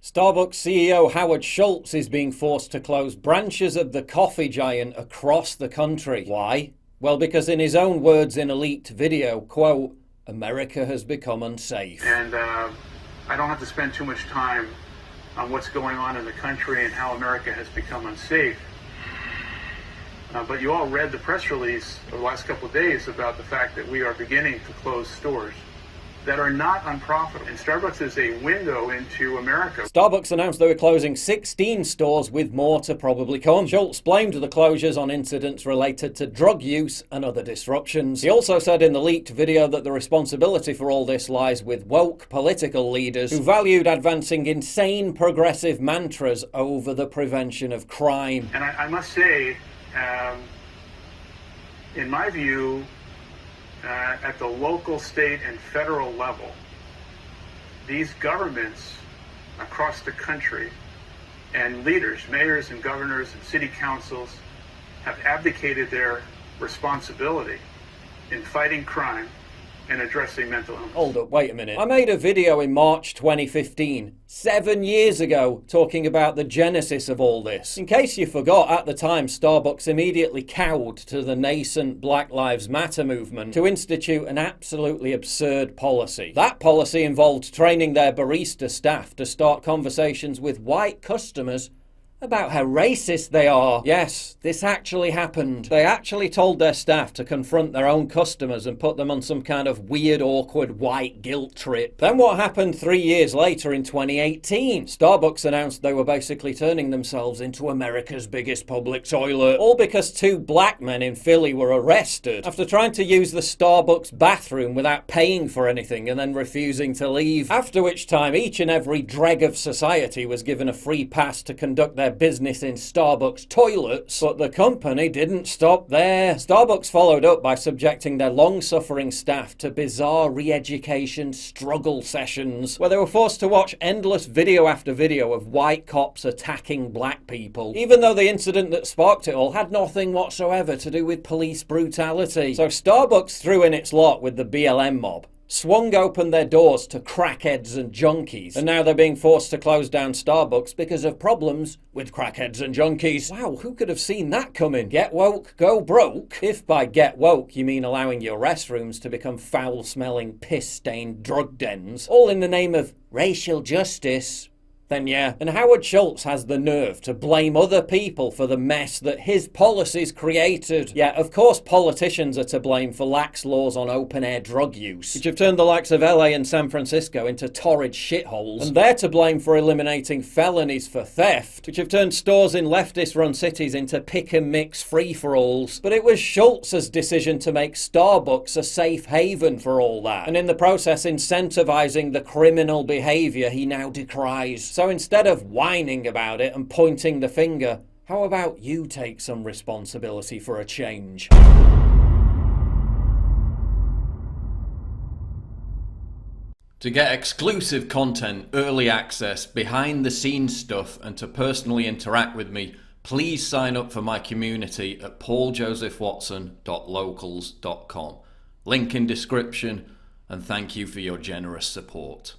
Starbucks CEO Howard Schultz is being forced to close branches of the coffee giant across the country. Why? Well, because in his own words in a leaked video, quote, "America has become unsafe." And I don't have to spend too much time on what's going on in the country and how America has become unsafe. But you all read the press release of the last couple of days about the fact that we are beginning to close stores that are not unprofitable. And Starbucks is a window into America. Starbucks announced they were closing 16 stores with more to probably come. Schultz blamed the closures on incidents related to drug use and other disruptions. He also said in the leaked video that the responsibility for all this lies with woke political leaders who valued advancing insane progressive mantras over the prevention of crime. And I must say, in my view, at the local, state, and federal level, these governments across the country and leaders, mayors and governors and city councils, have abdicated their responsibility in fighting crime and addressing mental illness. Hold up, wait a minute. I made a video in March 2015, 7 years ago, talking about the genesis of all this. In case you forgot, at the time, Starbucks immediately cowed to the nascent Black Lives Matter movement to institute an absolutely absurd policy. That policy involved training their barista staff to start conversations with white customers about how racist they are. Yes, this actually happened. They actually told their staff to confront their own customers and put them on some kind of weird, awkward white guilt trip. Then what happened 3 years later in 2018? Starbucks announced they were basically turning themselves into America's biggest public toilet. All because 2 black men in Philly were arrested after trying to use the Starbucks bathroom without paying for anything and then refusing to leave. After which time each and every dreg of society was given a free pass to conduct their business in Starbucks toilets, but the company didn't stop there. Starbucks followed up by subjecting their long-suffering staff to bizarre re-education struggle sessions, where they were forced to watch endless video after video of white cops attacking black people, even though the incident that sparked it all had nothing whatsoever to do with police brutality. So Starbucks threw in its lot with the BLM mob, swung open their doors to crackheads and junkies, and now they're being forced to close down Starbucks because of problems with crackheads and junkies. Wow, who could have seen that coming? Get woke, go broke? If by get woke you mean allowing your restrooms to become foul-smelling, piss-stained drug dens, all in the name of racial justice, then yeah. And Howard Schultz has the nerve to blame other people for the mess that his policies created. Yeah, of course politicians are to blame for lax laws on open-air drug use, which have turned the likes of LA and San Francisco into torrid shitholes. And they're to blame for eliminating felonies for theft, which have turned stores in leftist-run cities into pick-and-mix free-for-alls. But it was Schultz's decision to make Starbucks a safe haven for all that, and in the process incentivizing the criminal behavior he now decries. So instead of whining about it and pointing the finger, how about you take some responsibility for a change? To get exclusive content, early access, behind-the-scenes stuff, and to personally interact with me, please sign up for my community at pauljosephwatson.locals.com. Link in description, and thank you for your generous support.